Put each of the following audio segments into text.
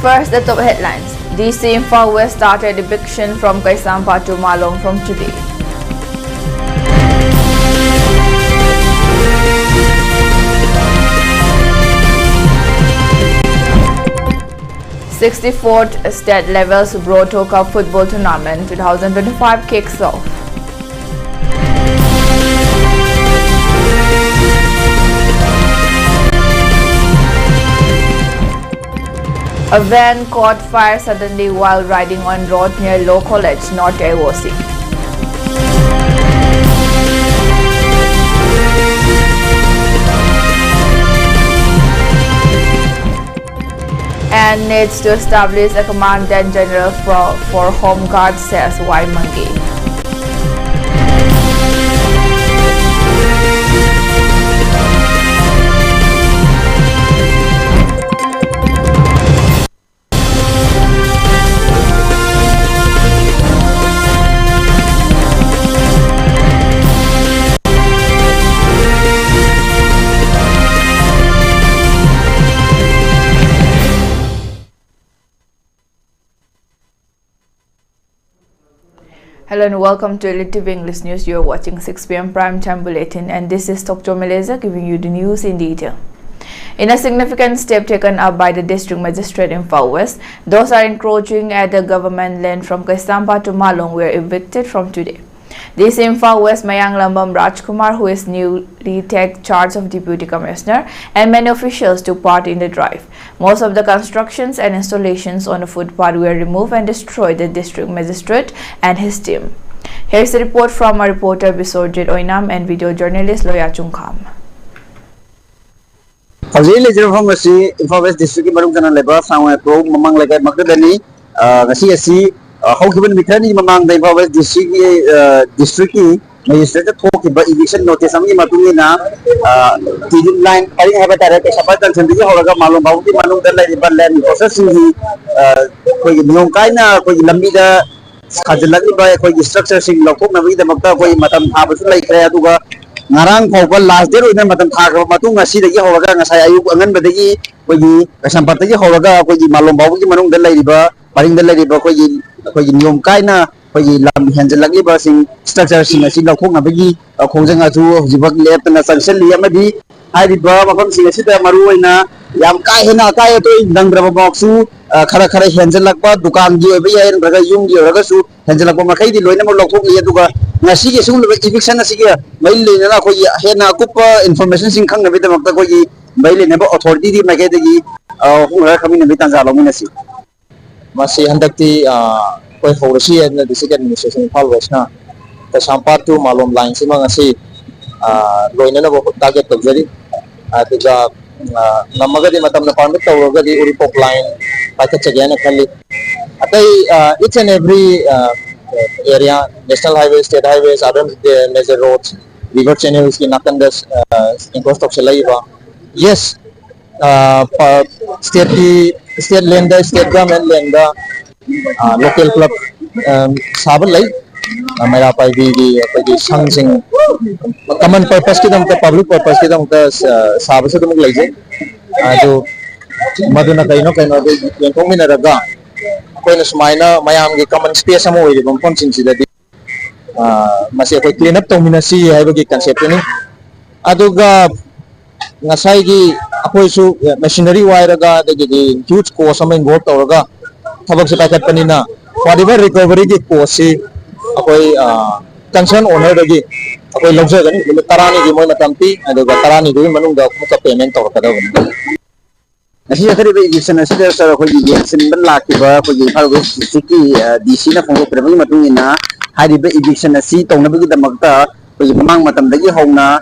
First, the top headlines. DC Imphal West started eviction from Kaisampa to Malong from today. th State Levels Broto Cup Football Tournament 2025 kicks off. A van caught fire suddenly while riding on road near Law College, North AOC. And needs to establish a Commandant General for Home Guard, says Y. Mangi. Hello and welcome to ELITETV English News. You are watching 6 p.m. Prime Time Bulletin, and this is Dr. Aleza giving you the news in detail. In a significant step taken up by the District Magistrate in Imphal West, those are encroaching at the government land from Kaisampa to Malong were evicted from today. This Imphal West Mayang Lambam Rajkumar, who is newly take charge of Deputy Commissioner, and many officials took part in the drive. Most of the constructions and installations on the footpath were removed and destroyed by the District Magistrate and his team. Here is a report from our reporter Biswarjit Oinam and video journalist Loya Chungkham. Imphal West District Manungana Leba Sangway Pro Mamang Lagat Magdani Gasi how given Mikani Mamang the Imphal West District Magistrate talk about eviction notice Matumina Tidin line I have a direct Sabatan and the Horaga Malum Bauti Manung the land processing Yonkaina Lamida Kajalaki by a structure sing Lokum Navi the Mata Matam Habas like Kreatuga Narang Papa last day with them Matam Matunga see the Horaga Sayu and Bedagi with the Sampataki Horaga with the Malum Bauti Manung the Ladiba, Paring the Ladiba Yonkaina. Lam Hanjalaki basing structures in a single Kongabigi, a Konganga, Zibak left and a sunset Yamadi, I did Baba Sita Maruina, Yam Kaina Kaya, Dangrava Boxu, Karakara Hanjalaka, Dukan, and Ragayum, Ragasu, Hanjalako Makadi, Loinamo Loko Yaduga, Nasi soon eviction Asiga, Bailey, Hena Kupa, information in Kanga with the Matakoyi, Bailey never authority, Magadi, who are coming in Vitanza Lominasi. Masi Handakti. Policy and the District Administration in Imphal West na Kaisampa to Malom line si mga si loina na target of very diga namagadi matam na permit tawagadi uripok line patat sagyan na kali atay each and every area national highways, state highways, other major roads, river channels kinakandas incost sila iba yes state land, state government land, local club saban lai mera pai di sangsing common purpose ki dam public purpose ki dam saban se dum lai je ado maduna kaino de yong mina raga koina sumaina mayam gi common space amo oi bom pon sing sida di masi ko clean up to mina si hai gi concept ni aduga ngasai gi akoi su machinery wire ga de huge cost am involved tawraga Tabak sa packet panina, whatever recovery ki cost si ako'y concern owner lagi, ako'y logsa gani, tarani di mo matampi, ado tarani di manung daw kung payment or kada gani. Nasi akhir iba eviction nasi daw sa ako'y eviction ban laki ba ako'y Imphal West District DC na kung pero matungina, hari iba eviction nasi tong nabigi damagta, ako'y mamang matamdagi hong na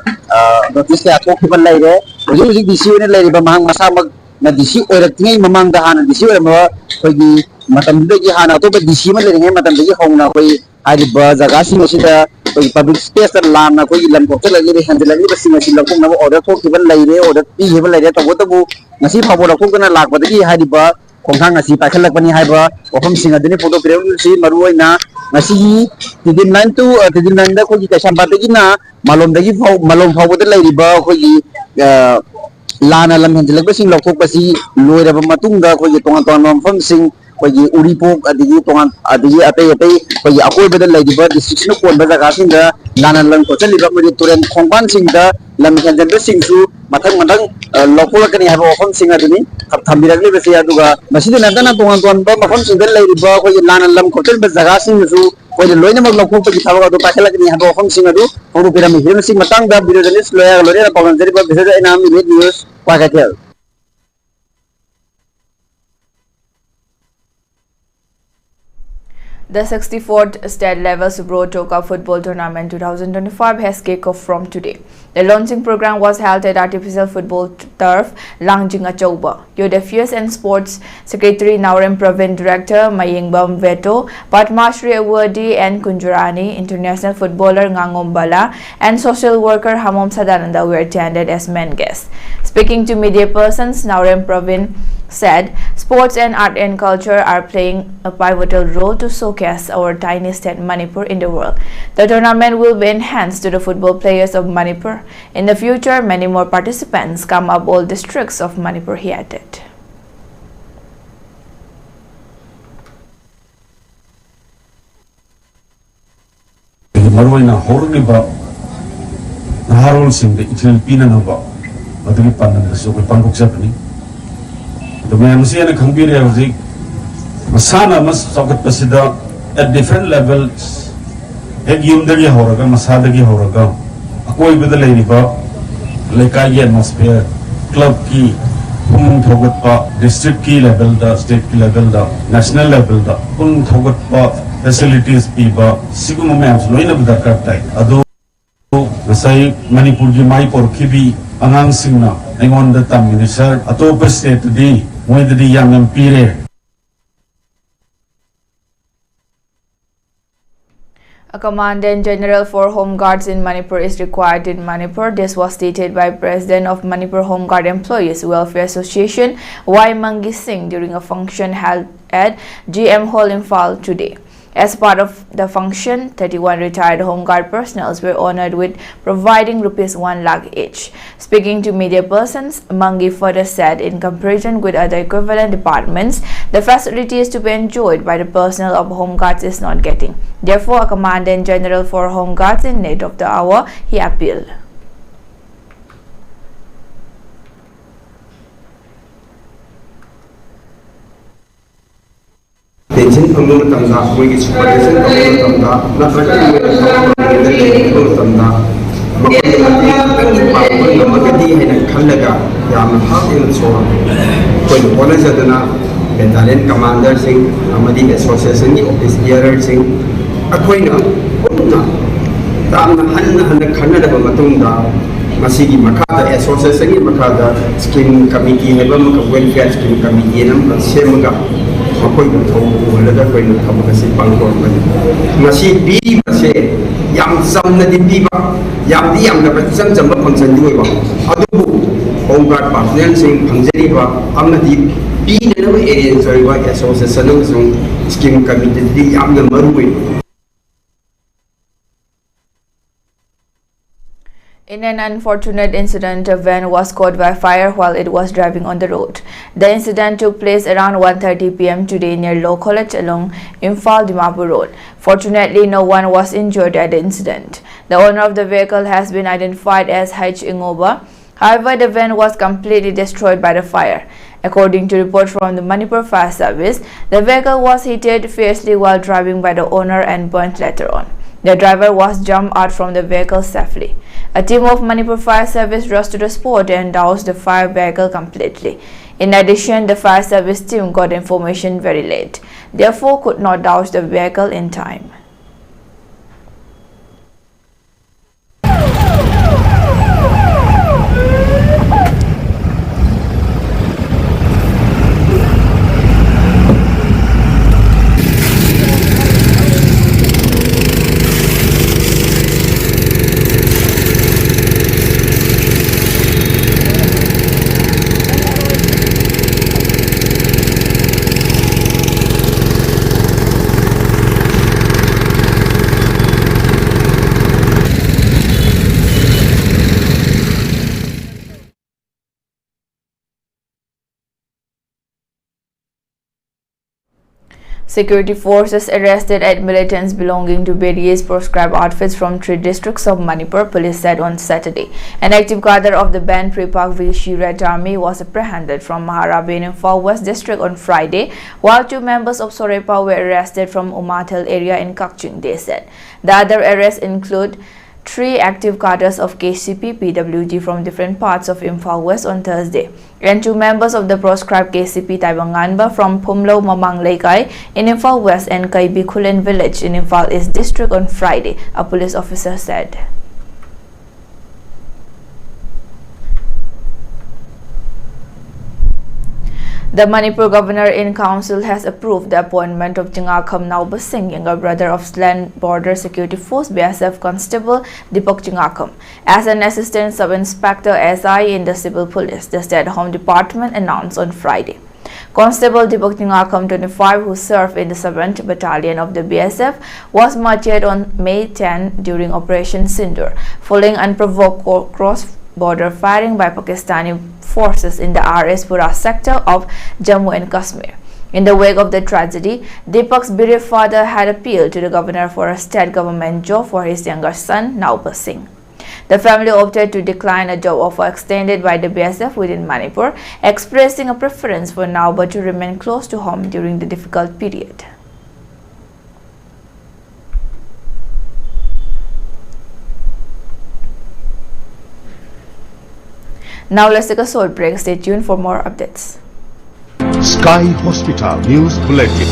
notice kaya ako kiban laire, ako'y DC na laire ba mahang masamag na DC oirat ngay mamang dahan DC oirat mo ako'y Matambagi hana to but DC man lenge matambagi hong na koi ari ba jaga sing sida koi public space ta lam na koi lan ko ta lagi be handle lagi basing sila ko na order ko kiban laire order pi hebal laire to bu ngasi phabo ko kana lak ba dagi hari ba khongthang ngasi pa khalak pani hai ba ofam sing adini photo frame si maru na ngasi tidin line to tidin line da ko ki Kaisampa dagi na malom dagi malom phabo ta laire ba ko Lana lam henjelekbasing lokokpasi loiraba matungda khoi tongan tongan mafamsing khoi uripok adigi tongan adigi atai atai khoi akoibada laidiba district no konba jaga singda lana lam kochaliba mari turen khongban singda lam henjelbasing su mathang mathang lokolakani haba ofam singa duni thambiragli basi aduga masidi nadana tongan tongan mafam singda laidiba khoi lana lam kochaliba jaga sing su khoi loinamak lokokpaki thabaga do pakelakani haba ofam singa du horu pirami hirmasi matangda birodanis loya lorena pawanjari ba bisada enami news Pagatel. The 64th state level Subro Toka Football Tournament 2025 has kicked off from today. The launching program was held at Artificial Football Turf, Langjing Achauba. Youth Affairs and Sports Secretary Naurem Pravin Director Mayingbam Veto, Padmashri Awardee and Kunjurani, International Footballer Ngangombala, and Social Worker Hamom Sadananda were attended as main guests. Speaking to media persons, Naurem Pravin said, sports and art and culture are playing a pivotal role to showcase our tiny state Manipur in the world. The tournament will be enhanced to the football players of Manipur. In the future, many more participants come up all districts of Manipur, he added. The Mamsian Kambiri Music Masana must socket Pasida at different levels. Egumdagi Horaga, Masadagi Horaga, Akoi with the Ladybug, Lekaya atmosphere, club key, Thogatpa, district key level, the state key level, the national level, the Thogatpa facilities Piba, Sigumams, Loina with the Kartai, Ado Masai Manipur Mai or Kibi, Anang Singna, Angon the Tam Minister, Atopa state today. With the young empire. A Commandant General for Home Guards in Manipur is required in Manipur. This was stated by President of Manipur Home Guard Employees Welfare Association Y. Mangi Singh during a function held at GM Hall in Fall today. As part of the function, 31 retired Home Guard personnel were honored with providing Rs 1 lakh each. Speaking to media persons, Mangi further said in comparison with other equivalent departments, the facilities to be enjoyed by the personnel of Home Guards is not getting. Therefore, a Commandant General for Home Guards in need of the hour, he appealed. Tension from the Tamda, we get supervision from the Tamda, not recommended the Tamda. Magadi and Kalaga, Yam Hot in the Soul. When one is at the Battalion Commander Singh, Amadi Association of this year Singh, Aquina, Tam Han Kanada Matunda, Masigi Makata Association Makata, Scheme Committee, Hebama Welfare Scheme Committee, and Semaga. Makoi betul, lega koi nak kamu kasih pangkor bani. Masih bi masih, yang samna di bi bang, yang di yang dapat jam konsen dua bang. Aduh, Hongkar partner sing pangjari bang, amna di bi dalam area sorry bang, association langsung scheme kami jadi amna merui. In an unfortunate incident, a van was caught by fire while it was driving on the road. The incident took place around 1:30 p.m. today near Law College along Imphal Dimapur Road. Fortunately, no one was injured at the incident. The owner of the vehicle has been identified as H. Ingoba. However, the van was completely destroyed by the fire. According to reports from the Manipur Fire Service, the vehicle was heated fiercely while driving by the owner and burnt later on. The driver was jumped out from the vehicle safely. A team of Manipur Fire Service rushed to the spot and doused the fire vehicle completely. In addition, the fire service team got information very late, therefore could not douse the vehicle in time. Security forces arrested 8 militants belonging to various proscribed outfits from 3 districts of Manipur, police said on Saturday. An active cadre of the banned Pripak Vichy Red Army was apprehended from Maharabin in Far West district on Friday, while 2 members of Sorepa were arrested from Umathal area in Kakching, they said. The other arrests include 3 active cadres of KCP PWG from different parts of Imphal West on Thursday, and 2 members of the proscribed KCP Taibanganba from Phumlo Mamang Laikai in Imphal West and Kaibi Khulen village in Imphal East district on Friday, a police officer said. The Manipur Governor in Council has approved the appointment of Chingakham Nauba Singh, younger brother of Land Border Security Force BSF Constable Deepak Chingakham, as an Assistant Sub-Inspector SI in the Civil Police, the State Home Department announced on Friday. Constable Deepak Chingakham, 25, who served in the 7th Battalion of the BSF, was martyred on May 10 during Operation Sindur, following unprovoked cross-border firing by Pakistani forces in the RS Pura sector of Jammu and Kashmir. In the wake of the tragedy, Deepak's bereaved father had appealed to the governor for a state government job for his younger son, Nauba Singh. The family opted to decline a job offer extended by the BSF within Manipur, expressing a preference for Nauba to remain close to home during the difficult period. Now let's take a short break. Stay tuned for more updates. Sky Hospital News Bulletin.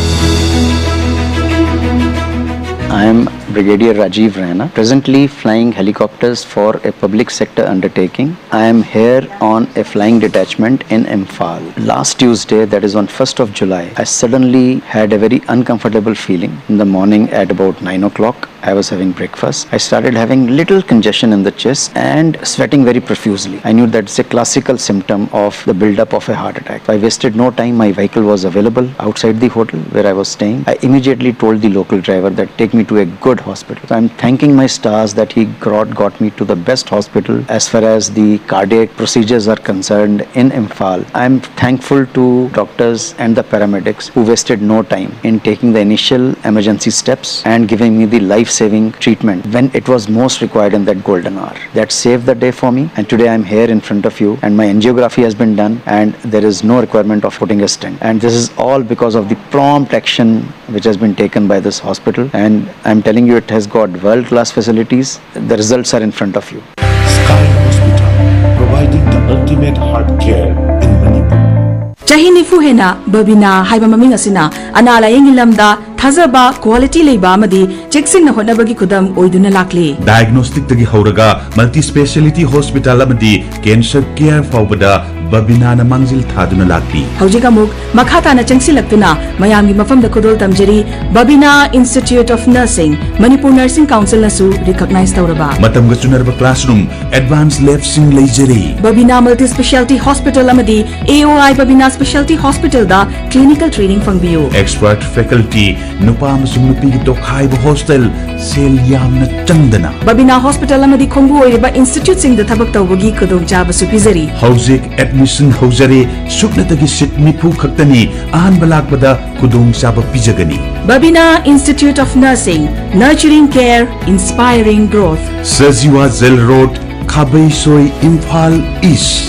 I am Brigadier Rajiv Raina, presently flying helicopters for a public sector undertaking. I am here on a flying detachment in Imphal. Last Tuesday, that is on 1st of July, I suddenly had a very uncomfortable feeling. In the morning at about 9 o'clock, I was having breakfast. I started having little congestion in the chest and sweating very profusely. I knew that's a classical symptom of the build-up of a heart attack. I wasted no time. My vehicle was available outside the hotel where I was staying. I immediately told the local driver that take me to a good hospital. So I'm thanking my stars that he got me to the best hospital as far as the cardiac procedures are concerned in Imphal. I'm thankful to doctors and the paramedics who wasted no time in taking the initial emergency steps and giving me the life-saving treatment when it was most required in that golden hour. That saved the day for me, and today I'm here in front of you and my angiography has been done and there is no requirement of putting a stent. And this is all because of the prompt action which has been taken by this hospital, and I'm telling you it has got world-class facilities. The results are in front of you. Sky Hospital, providing the ultimate heart care in Manipur. Chahini Fuhena, Babina, Haibamaming Asina, Anala Yengilamda, Thazaba, Quality Leba Madi, Jackson Honabagi Kudam, Oiduna Lakli. Diagnostic Tagi Horaga, Multi-Speciality Hospital Amadi, Cancer Care Faubada, Babina Mangzil Thaduna Lakli. Haujigamuk, Makata na Changsilaktuna, Mayami Mafam the Kudol Tamjeri, Babina Institute of Nursing, Manipur Nursing Council Nasu, recognized Tauraba. Matam Gachunarba Classroom, Advanced Lab Sing Lejeri. Babina Multi-Speciality Hospital Amadi, AOI Babina Specialty Hospital da, clinical training from BU. Expert faculty, Nupam Sumupi Tokhaiba Hostel, Sel Yamna Chandana. Babina Hospital Amadi Kongu Oiba Institute Sing the Tabak Tawagi Kudong Java Supizari. Hauzik Admission Hausare, Suknatagi Sit Nipu Kaktani, Ahan Balakbada, Kudong Saba Pijagani. Babina Institute of Nursing, Nurturing Care, Inspiring Growth. Saziwa Zel Road, Khabay Soy, Imphal East.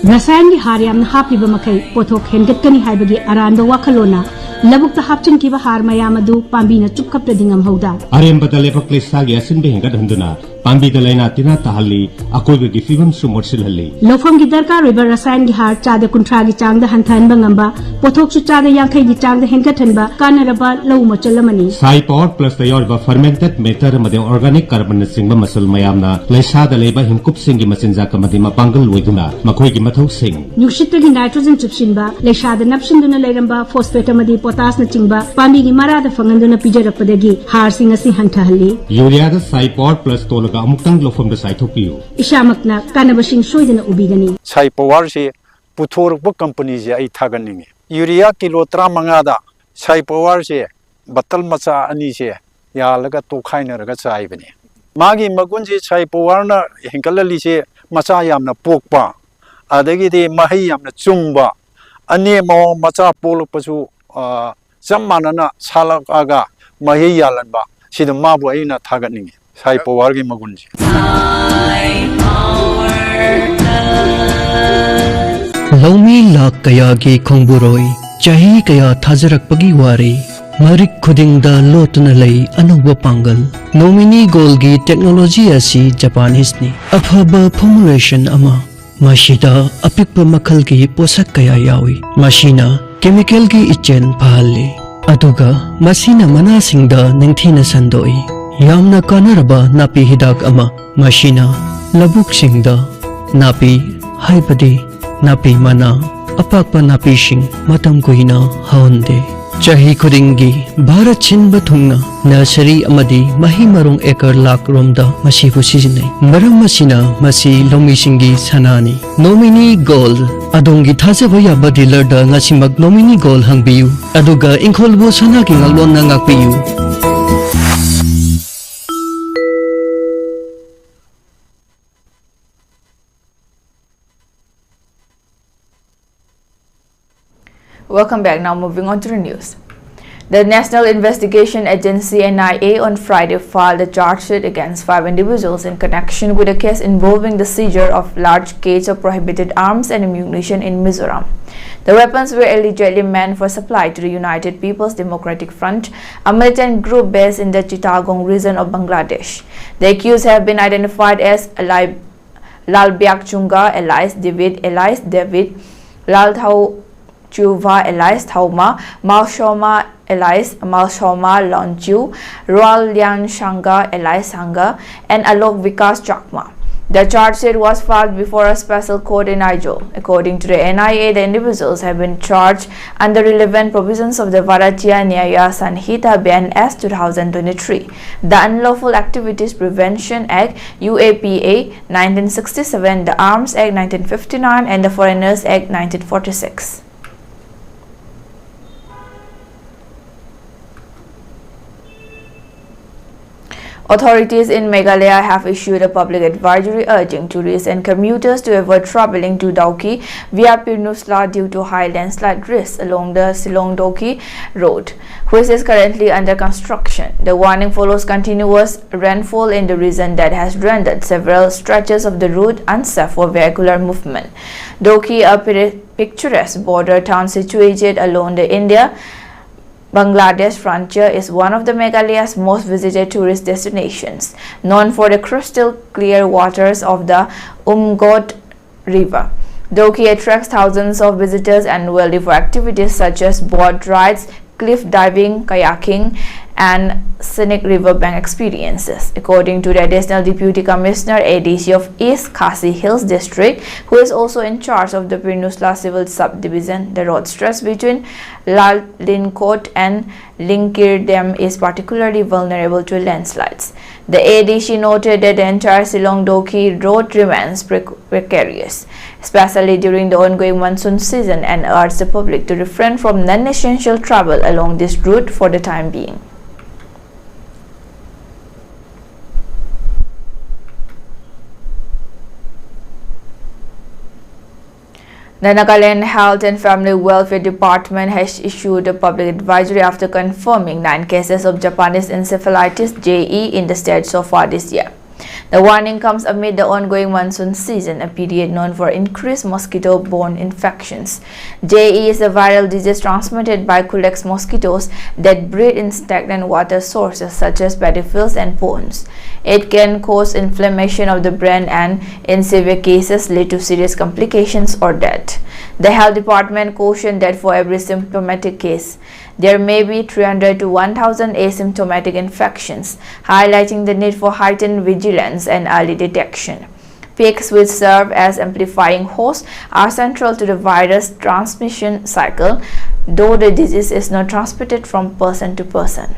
Rasayan gi har yamna hapliba makai pothok hengatkani haibagi aranda wakalona labukta hapchin kiba har mayamadu pambina chupkapta dingam hauda arembada lepak lesagi asin be hengat handuna pambi dalaina tina tahali akoibe gi fibam sumorsil halli lofam gi darkar river rasayan gi har chada kuntra gi changda hanthan bangamba pothok su chada yankai gi changda hengathanba kanaraba lauma chalamani sai power plus the yorba fermented matter made organic carbon singba masal mayamna lesada leba himkup singi masinja kamadi mapangal loiduna makoi gi mathau sing nyushita gi nitrogen chupshinba lesada napshinduna leiramba phosphate amadi potas na chingba pambi gi marada fanganduna pijarakpadagi har singa si hantha halli urea da sai power plus tolaga ꯇꯥꯕꯤꯔꯒ ꯑꯃꯨꯛꯇꯪ ꯂꯧꯐꯝꯗ ꯆꯥꯏꯊꯣꯛꯄꯤꯌꯨ ꯏꯁꯥꯃꯛꯅ ꯀꯥꯟꯅꯕꯁꯤꯡ ꯁꯣꯏꯗꯅ ꯎꯕꯤꯒꯅꯤ ꯁꯥꯏ ꯄꯋꯥꯔꯁꯤ ꯄꯨꯊꯣꯔꯛꯄ ꯀꯝꯄꯅꯤꯁꯦ ꯑꯩ ꯊꯥꯒꯠꯅꯤꯡꯉꯤ ꯌꯨꯔꯤꯌꯥ kilo 35ꯗ ꯁꯥꯏ ꯄꯋꯥꯔꯁꯦ bottle ꯃꯆꯥ ꯑꯅꯤꯁꯦ ꯌꯥꯜꯂꯒ ꯇꯣꯈꯥꯏꯅꯔꯒ ꯆꯥꯏꯕꯅꯤ ꯃꯥꯒꯤ ꯃꯒꯨꯟꯁꯤ ꯁꯥꯏ ꯄꯋꯥꯔꯅ ꯍꯦꯟꯒꯠꯍꯜꯂꯤꯁꯦ ꯃꯆꯥ ꯌꯥꯝꯅ ꯄꯣꯛꯄ ꯑꯗꯒꯤꯗꯤ ꯃꯍꯩ ꯌꯥꯝꯅ ꯆꯨꯡꯕ ꯑꯅꯦꯝꯕ ꯃꯆꯥ ꯄꯣꯛꯂꯛꯄꯁꯨ ꯆꯞ ꯃꯥꯟꯅꯅ ꯁꯥꯠꯂꯛꯑꯒ ꯃꯍꯩ ꯌꯥꯜꯍꯟꯕ ꯁꯤꯗ ꯃꯥꯕꯨ ꯑꯩꯅ ꯊꯥꯒꯠꯅꯤꯡꯉꯤ ꯁꯥꯏ ꯄꯋꯥꯔꯒꯤ ꯃꯒꯨꯟꯁꯤ ꯂꯧꯃꯤ ꯂꯥꯛ ꯀꯌꯥꯒꯤ ꯈꯣꯡꯕꯨꯔꯣꯏ ꯆꯍꯤ ꯀꯌꯥ ꯊꯥꯖꯔꯛꯄꯒꯤ ꯋꯥꯔꯤ ꯃꯔꯤꯛ ꯈꯨꯗꯤꯡꯗ ꯂꯣꯠꯇꯨꯅ ꯂꯩ ꯑꯅꯧꯕ ꯄꯥꯡꯒꯜ ꯅꯣꯃꯤꯅꯤ ꯒꯣꯜꯒꯤ ꯇꯦꯛꯅꯣꯂꯣꯖꯤ ꯑꯁꯤ ꯖꯄꯥꯅꯤꯁꯅꯤ ꯑꯐꯕ ꯐꯣꯔꯃꯨꯂꯦꯁꯟ ꯑꯃ ꯃꯁꯤꯗ ꯑꯄꯤꯛꯄ ꯃꯈꯜꯒꯤ ꯄꯣꯠꯁꯛ ꯀꯌꯥ ꯌꯥꯎꯏ ꯃꯁꯤꯅ ꯀꯦꯃꯤꯀꯦꯜꯒꯤ ꯏꯆꯦꯟ ꯐꯍꯜꯂꯤ ꯑꯗꯨꯒ ꯃꯁꯤꯅ ꯃꯅꯥꯁꯤꯡꯗ ꯅꯤꯡꯊꯤꯅ ꯁꯟꯗꯣꯛꯏ ꯌꯥꯝꯅ ꯀꯥꯟꯅꯔꯕ ꯅꯥꯄꯤ ꯍꯤꯗꯥꯛ ꯑꯃ ꯃꯁꯤꯅ ꯂꯧꯕꯨꯛꯁꯤꯡꯗ ꯅꯥꯄꯤ ꯍꯥꯏꯕꯗꯤ ꯅꯥꯄꯤ ꯃꯅꯥ ꯑꯄꯥꯛꯄ ꯅꯥꯄꯤꯁꯤꯡ ꯃꯇꯝ ꯀꯨꯏꯅ ꯍꯧꯍꯟꯗꯦ ꯆꯍꯤ ꯈꯨꯗꯤꯡꯒꯤ ꯚꯥꯔꯠ ꯁꯤꯟꯕ ꯊꯨꯡꯅ ꯅꯔꯁꯔꯤ ꯑꯃꯗꯤ ꯃꯍꯩ ꯃꯔꯣꯡ ꯑꯦꯀꯔ ꯂꯥꯛ ꯔꯣꯝꯗ ꯃꯁꯤꯕꯨ ꯁꯤꯖꯤꯟꯅꯩ ꯃꯔꯝ ꯑꯁꯤꯅ ꯃꯁꯤ ꯂꯧꯃꯤꯁꯤꯡꯒꯤ ꯁꯅꯥꯅꯤ ꯅꯣꯃꯤꯅꯤ ꯒꯣꯜ ꯑꯗꯣꯝꯒꯤ ꯊꯥꯖꯕ ꯌꯥꯕ ꯗꯤꯂꯔꯗ ꯉꯁꯤꯃꯛ ꯅꯣꯃꯤꯅꯤ ꯒꯣꯜ ꯍꯪꯕꯤꯌꯨ ꯑꯗꯨꯒ ꯏꯪꯈꯣꯜꯕꯨ ꯁꯅꯥꯒꯤ ꯉꯥꯛꯂꯣꯟꯅ ꯉꯥꯛꯄꯤꯌꯨ Welcome back. Now moving on to the news. The National Investigation Agency NIA on Friday filed a charge sheet against 5 individuals in connection with a case involving the seizure of large cages of prohibited arms and ammunition in Mizoram. The weapons were allegedly meant for supply to the United People's Democratic Front, a militant group based in the Chittagong region of Bangladesh. The accused have been identified as Lalbiak Chunga alias David, Lalthau Chuva alias Thauma, Malshoma alias Malshoma Lonchu, Roal Lian Shanga alias Sanga, and Alok Vikas Chakma. The charge sheet was filed before a special court in Aizawl. According to the NIA, the individuals have been charged under relevant provisions of the Bharatiya Nyaya Sanhita BNS 2023, the Unlawful Activities Prevention Act UAPA 1967, the Arms Act 1959, and the Foreigners Act 1946. Authorities in Meghalaya have issued a public advisory urging tourists and commuters to avoid travelling to Dauki via Pirnusla due to high landslide risks along the Silong-Dauki road, which is currently under construction. The warning follows continuous rainfall in the region that has rendered several stretches of the route unsafe for vehicular movement. Dauki, a picturesque border town situated along the India-Bangladesh frontier, is one of the Meghalaya's most visited tourist destinations, known for the crystal clear waters of the Umngot River. Dauki attracts thousands of visitors annually for activities such as boat rides, cliff diving, kayaking, and scenic riverbank experiences. According to the Additional Deputy Commissioner ADC of East Khasi Hills District, who is also in charge of the Pirnusla Civil Subdivision, the road stretch between Linkot and Linkirdem is particularly vulnerable to landslides. The ADC noted that the entire Silong-Dauki road remains precarious, especially during the ongoing monsoon season, and urged the public to refrain from non-essential travel along this route for the time being. The Nagaland Health and Family Welfare Department has issued a public advisory after confirming 9 cases of Japanese encephalitis JE in the state so far this year. The warning comes amid the ongoing monsoon season, a period known for increased mosquito-borne infections. JE is a viral disease transmitted by Culex mosquitoes that breed in stagnant water sources such as paddy fields and ponds. It can cause inflammation of the brain and, in severe cases, lead to serious complications or death. The health department cautioned that for every symptomatic case, there may be 300 to 1,000 asymptomatic infections, highlighting the need for heightened vigilance and early detection. Peaks, which serve as amplifying hosts, are central to the virus transmission cycle, though the disease is not transmitted from person to person.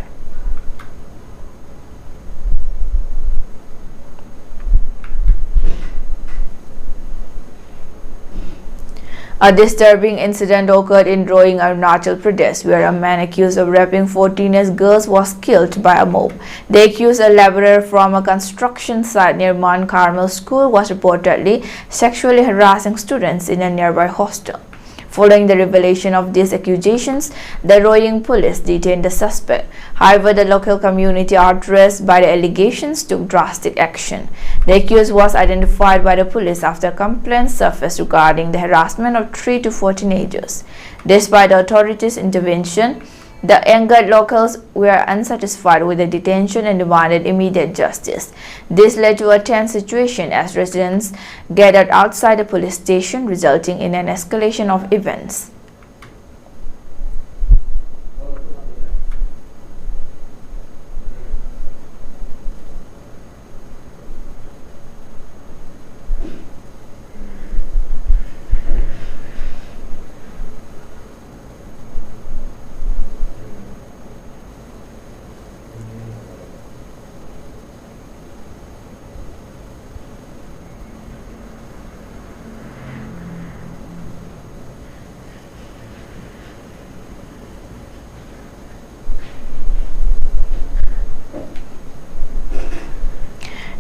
A disturbing incident occurred in Roing, Arunachal Pradesh, where a man accused of raping 4 teenage girls was killed by a mob. The accused, a laborer from a construction site near Mount Carmel School, was reportedly sexually harassing students in a nearby hostel. Following the revelation of these accusations, the Roing police detained the suspect. However, the local community, outraged by the allegations, took drastic action. The accused was identified by the police after complaints surfaced regarding the harassment of 3 to 4 teenagers. Despite the authorities' intervention, the angered locals were unsatisfied with the detention and demanded immediate justice. This led to a tense situation as residents gathered outside the police station, resulting in an escalation of events.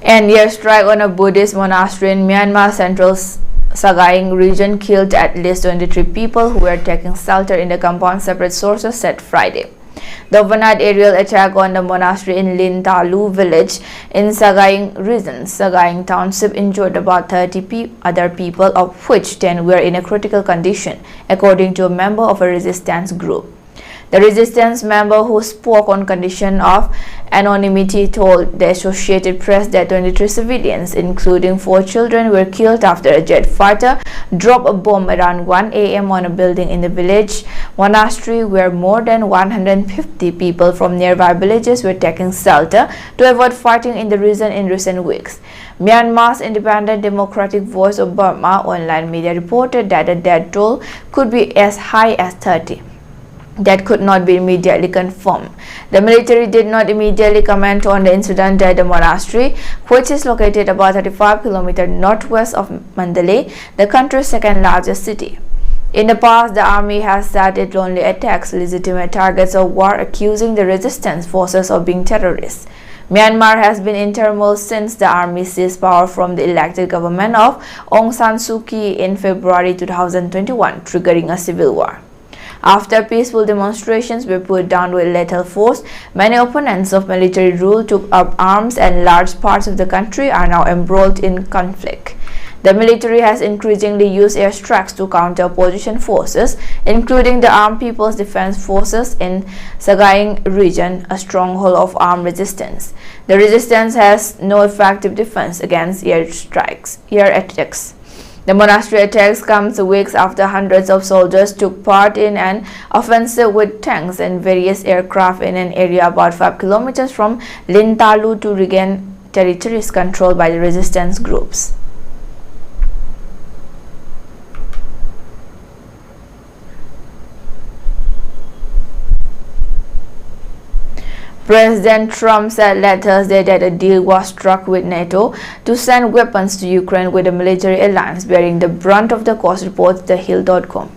An airstrike on a Buddhist monastery in Myanmar's central Sagaing region killed at least 23 people who were taking shelter in the compound, separate sources said Friday. The overnight aerial attack on the monastery in Lin Talu village in Sagaing region, Sagaing township, injured about 30 other people, of which 10 were in a critical condition, according to a member of a resistance group. The resistance member, who spoke on condition of anonymity, told the Associated Press that 23 civilians, including 4 children, were killed after a jet fighter dropped a bomb around 1 a.m. on a building in the village monastery, where more than 150 people from nearby villages were taking shelter to avoid fighting in the region in recent weeks. Myanmar's Independent Democratic Voice of Burma online media reported that the death toll could be as high as 30. That could not be immediately confirmed. The military did not immediately comment on the incident at the monastery, which is located about 35 kilometers northwest of Mandalay, the country's second largest city. In the past, the army has said it only attacks legitimate targets of war, accusing the resistance forces of being terrorists. Myanmar has been in turmoil since the army seized power from the elected government of Aung San Suu Kyi in February 2021, triggering a civil war. After peaceful demonstrations were put down with lethal force, many opponents of military rule took up arms and large parts of the country are now embroiled in conflict. The military has increasingly used airstrikes to counter opposition forces, including the Armed People's Defense Forces in Sagaing region, a stronghold of armed resistance. The resistance has no effective defense against air attacks. The monastery attacks comes weeks after hundreds of soldiers took part in an offensive with tanks and various aircraft in an area about 5 kilometers from Lin Talu to regain territories controlled by the resistance groups. President Trump said last Thursday that a deal was struck with NATO to send weapons to Ukraine, with the military alliance bearing the brunt of the cost, reports TheHill.com.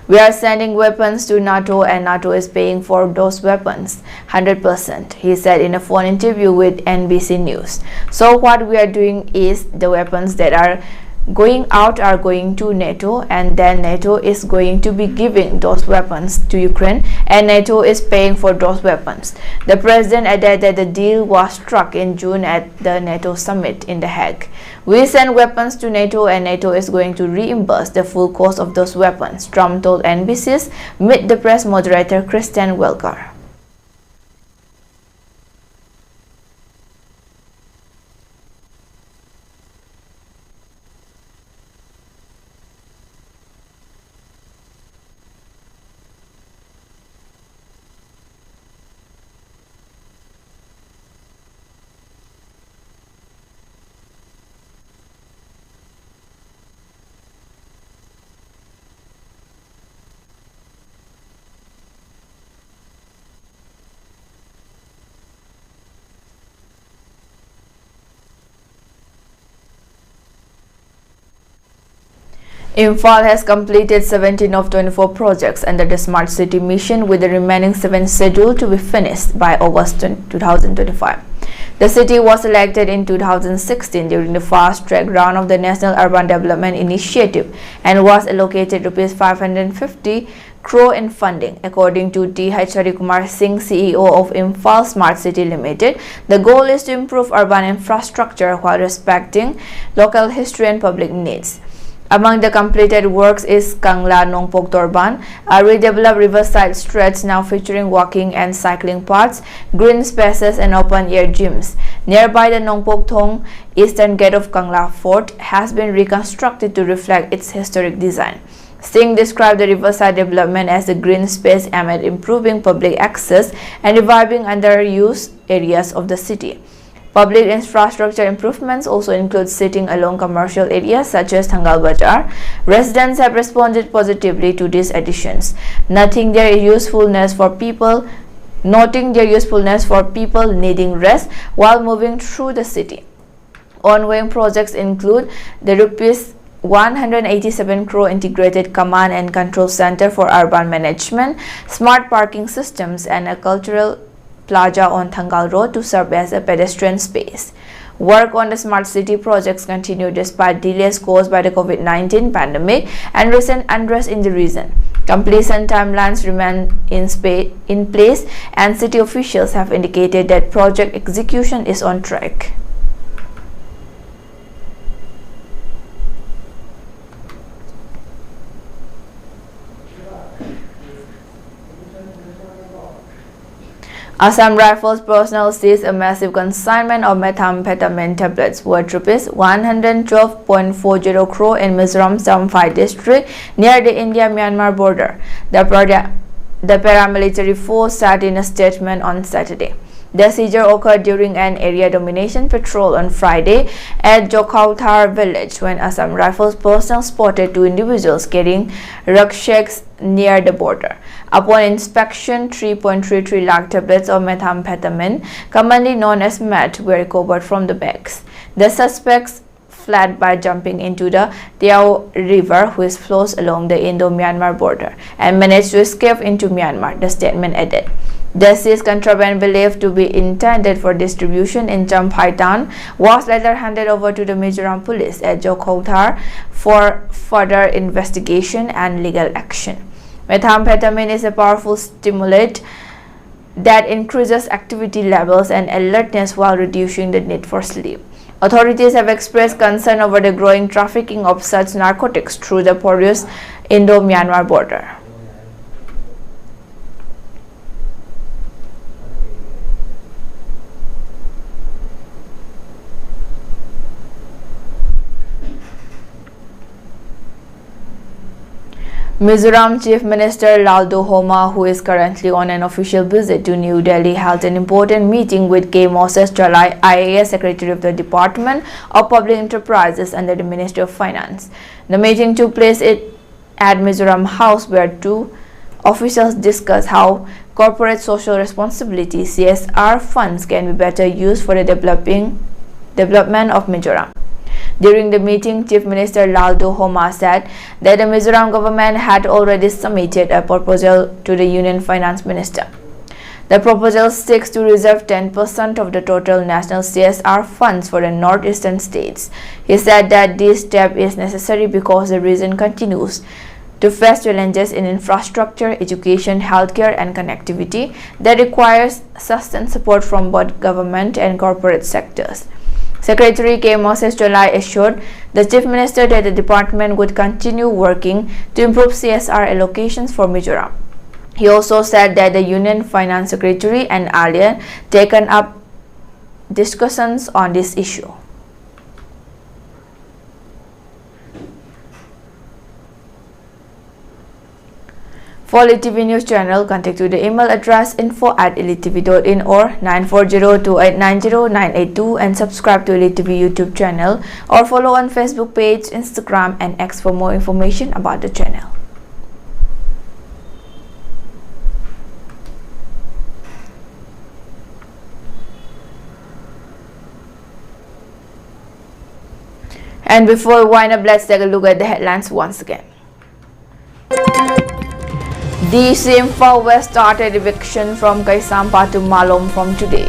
We are sending weapons to NATO and NATO is paying for those weapons 100%, he said in a phone interview with NBC News. So what we are doing is the weapons that are going out are going to NATO, and then NATO is going to be giving those weapons to Ukraine, and NATO is paying for those weapons. The president added that the deal was struck in June at the NATO summit in The Hague. We send weapons to NATO and NATO is going to reimburse the full cost of those weapons, Trump told NBC's Meet the Press moderator Kristen Welker. Imphal has completed 17 of 24 projects under the Smart City mission, with the remaining 7 scheduled to be finished by August 2025. The city was elected in 2016 during the fast-track round of the National Urban Development Initiative and was allocated Rs 550 crore in funding. According to T.H. Harikumar Singh, CEO of Imphal Smart City Limited, the goal is to improve urban infrastructure while respecting local history and public needs. Among the completed works is Kangla Nongpok Torban, a redeveloped riverside stretch now featuring walking and cycling paths, green spaces and open-air gyms. Nearby, the Nongpok Thong eastern gate of Kangla Fort has been reconstructed to reflect its historic design. Singh described the riverside development as a green space aimed at improving public access and reviving underused areas of the city. Public infrastructure improvements also include sitting along commercial areas such as Thangal Bazaar. Residents have responded positively to these additions, noting their usefulness for people needing rest while moving through the city. Ongoing projects include the Rs 187 crore integrated command and control center for urban management, smart parking systems, and a cultural plaza on Thangal Road to serve as a pedestrian space. Work on the Smart City projects continued despite delays caused by the COVID-19 pandemic and recent unrest in the region. Completion timelines remain in place, and city officials have indicated that project execution is on track. Assam Rifles personnel seized a massive consignment of methamphetamine tablets worth Rs 112.40 crore in Mizoram's Samphai district near the India-Myanmar border. The paramilitary force said in a statement on Saturday. The seizure occurred during an area domination patrol on Friday at Jokauthar village when Assam Rifles personnel spotted 2 individuals carrying rucksacks near the border. Upon inspection, 3.33 lakh tablets of methamphetamine, commonly known as meth, were recovered from the bags. The suspects fled by jumping into the Tiao River, which flows along the Indo-Myanmar border, and managed to escape into Myanmar, the statement added. The seized contraband, believed to be intended for distribution in Champhai town, was later handed over to the Mizoram police at Jokauthar for further investigation and legal action. Methamphetamine is a powerful stimulant that increases activity levels and alertness while reducing the need for sleep. Authorities have expressed concern over the growing trafficking of such narcotics through the porous Indo-Myanmar border. Mizoram Chief Minister Laldo Homa, who is currently on an official visit to New Delhi, held an important meeting with K. Moses Jalai, IAS Secretary of the Department of Public Enterprises under the Ministry of Finance. The meeting took place at Mizoram House, where 2 officials discussed how corporate social responsibility (CSR) funds can be better used for the development of Mizoram. During the meeting, Chief Minister Laldo Homa said that the Mizoram government had already submitted a proposal to the Union Finance Minister. The proposal seeks to reserve 10% of the total national CSR funds for the northeastern states. He said that this step is necessary because the region continues to face challenges in infrastructure, education, healthcare, and connectivity that requires sustained support from both government and corporate sectors. Secretary K. Moses Jalai assured the Chief Minister that the department would continue working to improve CSR allocations for Mizoram. He also said that the Union Finance Secretary and alliance taken up discussions on this issue. For ELITETV News Channel, contact to the email address info@elitetv.in or 9402890982 and subscribe to ELITETV YouTube channel or follow on Facebook page, Instagram and X for more information about the channel. And before we wind up, let's take a look at the headlines once again. DC Imphal West started eviction from Kaisampa to Malom from today.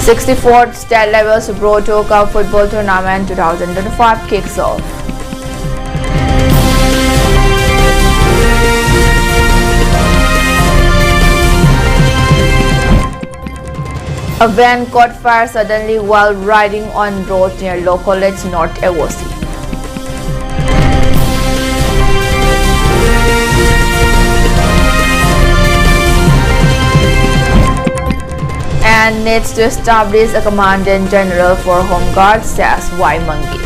'64th State Level Subroto Cup Football Tournament 2025 kicks off. A van caught fire suddenly while riding on road near Law College, North Ewosi. And needs to establish a Commandant General for Home Guard, says Y. Mangi.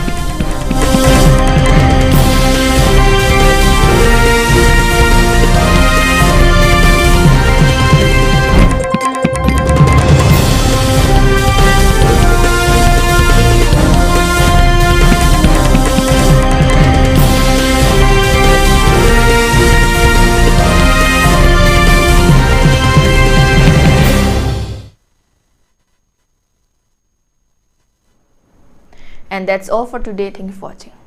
And that's all for today. Thank you for watching.